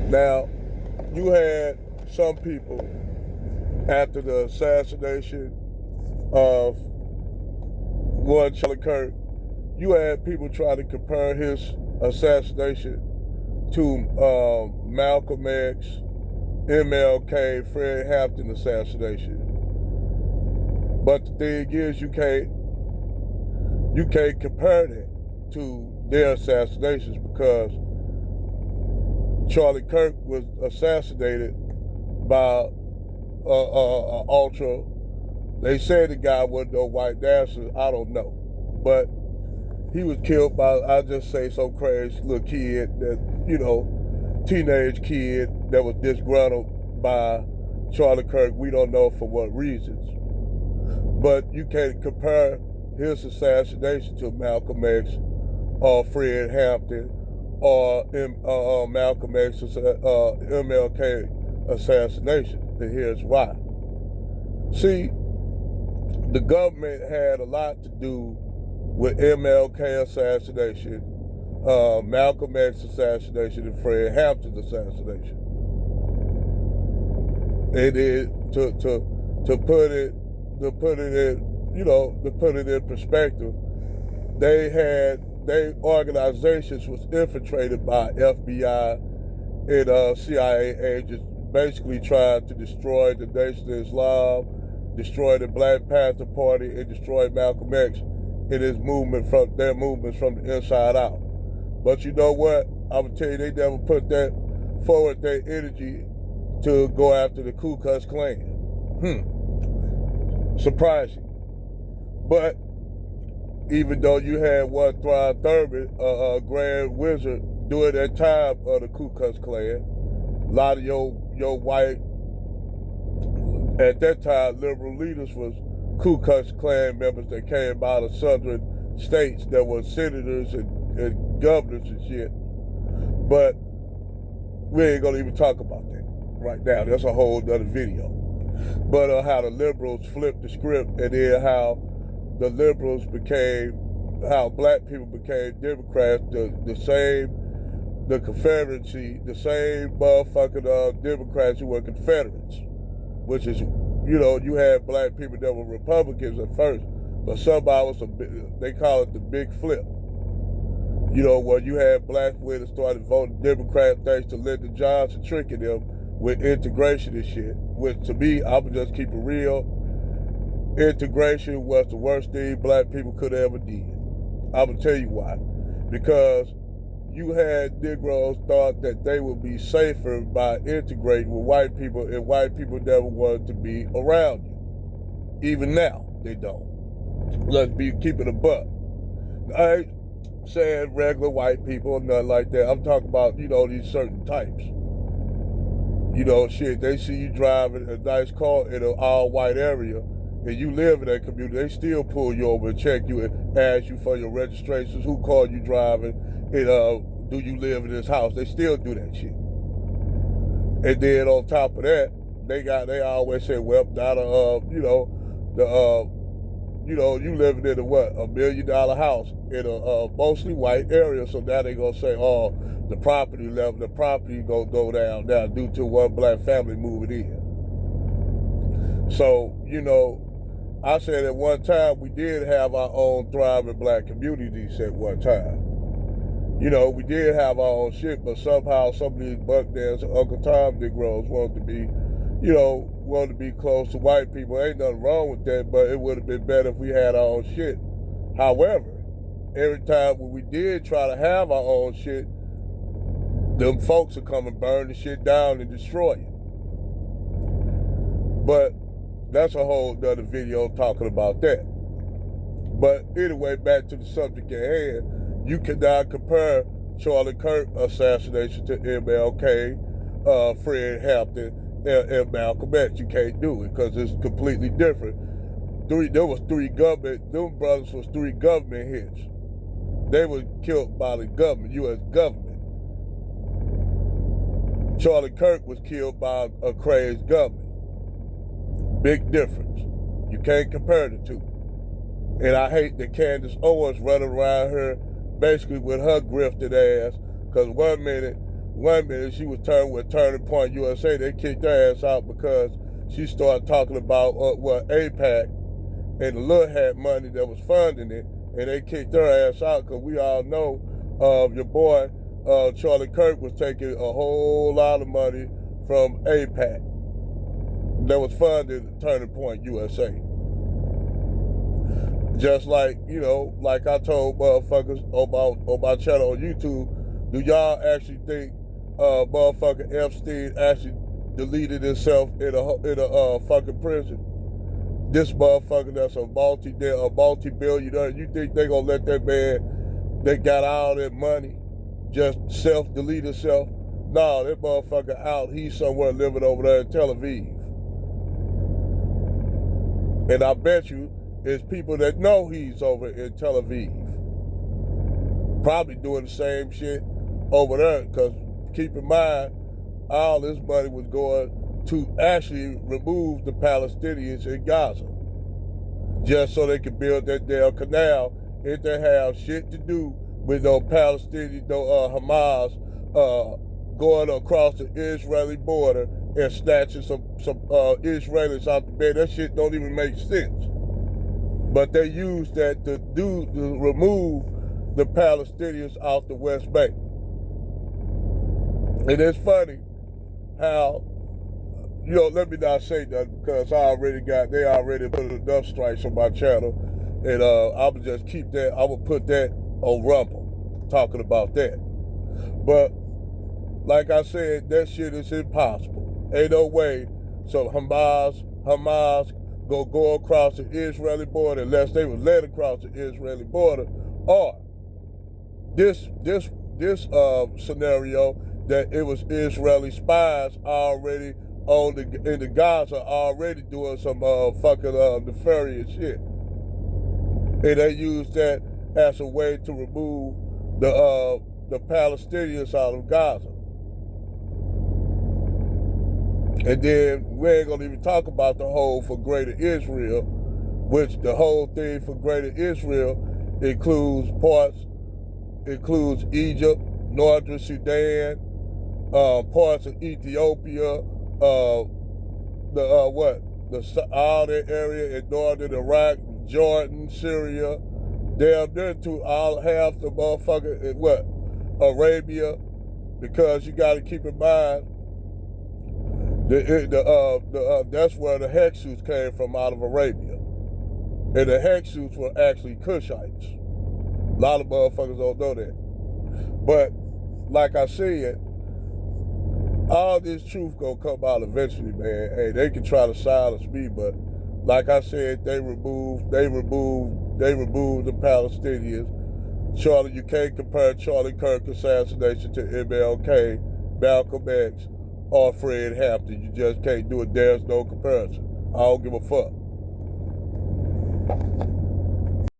Now, you had some people after the assassination of one Charlie Kerk, you had people trying to compare his assassination to Malcolm X, MLK, Fred Hampton assassination. But the thing is, you can't compare that to their assassinations because Charlie Kerk was assassinated by ultra. They said the guy wasn't no white nationalist. I don't know, but he was killed by, I just say, some crazy little kid that, teenage kid that was disgruntled by Charlie Kerk. We don't know for what reasons, but you can't compare his assassination to Malcolm X or Fred Hampton or Malcolm X's MLK assassination. And here's why. See, the government had a lot to do with MLK assassination, Malcolm X assassination, and Fred Hampton assassination. It is to put it in perspective. They organizations was infiltrated by FBI and CIA agents, basically trying to destroy the Nation of Islam, destroy the Black Panther Party, and destroy Malcolm X in his movements from the inside out. But you know what? I'm gonna tell you, they never put that forward, their energy to go after the Ku Klux Klan. Surprising. But even though you had one Thrive Thurman, a Grand Wizard during that time of the Ku Klux Klan, a lot of your white, at that time, liberal leaders was Ku Klux Klan members that came out of southern states that were senators and governors and shit. But we ain't gonna even talk about that right now. That's a whole other video. But how the liberals flipped the script, and then how the liberals how black people became Democrats, the Confederacy, the same motherfucking Democrats who were Confederates, which is, you had black people that were Republicans at first, but somehow they call it the big flip. Where you had black women started voting Democrat thanks to Lyndon Johnson tricking them with integration and shit, which to me, I would just keep it real. Integration was the worst thing black people could ever did. I'm gonna tell you why. Because you had Negroes thought that they would be safer by integrating with white people, and white people never wanted to be around you. Even now, they don't. Let's be keeping a buck. I ain't saying regular white people or nothing like that. I'm talking about, these certain types. Shit, they see you driving a nice car in an all-white area, and you live in that community, they still pull you over and check you and ask you for your registrations, who car you driving, and do you live in this house? They still do that shit. And then on top of that, they always say, well, you living in a $1 million house in a mostly white area, so now they gonna say, oh, the property gonna go down now due to one black family moving in. So, I said at one time we did have our own thriving black communities at one time. We did have our own shit, but somehow some of these buck dance Uncle Tom Negroes wanted to be close to white people. Ain't nothing wrong with that, but it would have been better if we had our own shit. However, every time when we did try to have our own shit, them folks would come and burn the shit down and destroy it. But that's a whole nother video talking about that. But anyway, back to the subject at hand. You cannot compare Charlie Kerk assassination to MLK, Fred Hampton, and Malcolm X. You can't do it because it's completely different. Them brothers was three government hits. They were killed by the government, U.S. government. Charlie Kerk was killed by a crazed government. Big difference. You can't compare the two. And I hate that Candace Owens running around here basically with her grifted ass, because one minute one minute she was with Turning Point USA. They kicked her ass out because she started talking about AIPAC and the little hat money that was funding it, and they kicked her ass out because we all know your boy Charlie Kerk was taking a whole lot of money from AIPAC that was funded Turning Point USA. Just like, like I told motherfuckers on my channel on YouTube, do y'all actually think motherfucking Epstein actually deleted himself in a fucking prison? This motherfucker that's a multi-billionaire, you think they gonna let that man that got all that money just self-delete himself? No, that motherfucker out. He's somewhere living over there in Tel Aviv. And I bet you it's people that know he's over in Tel Aviv. Probably doing the same shit over there, because keep in mind, all this money was going to actually remove the Palestinians in Gaza, just so they could build that damn canal. It didn't have shit to do with no Palestinian, no Hamas going across the Israeli border and snatching some Israelis out the bed. That shit don't even make sense. But they used that to remove the Palestinians out the West Bank. And it's funny how, let me not say that, because they already put enough strikes on my channel, and I would just keep that. I would put that on Rumble, talking about that. But like I said, that shit is impossible. Ain't no way some Hamas go across the Israeli border unless they was led across the Israeli border, or this scenario that it was Israeli spies already in the Gaza already doing some fucking nefarious shit, and they used that as a way to remove the Palestinians out of Gaza. And then we ain't gonna even talk about the whole for Greater Israel, which the whole thing for Greater Israel includes Egypt, Northern Sudan, parts of Ethiopia, all that area in northern Iraq, Jordan, Syria, damn near to half the motherfucker Arabia, because you got to keep in mind that's where the Hyksos came from, out of Arabia, and the Hyksos were actually Cushites. A lot of motherfuckers don't know that, but like I said, all this truth gonna come out eventually, man. Hey, they can try to silence me, but like I said, they removed the Palestinians. Charlie, you can't compare Charlie Kerk assassination to MLK, Malcolm X, or Fred Hampton. You just can't do it. There's no comparison. I don't give a fuck.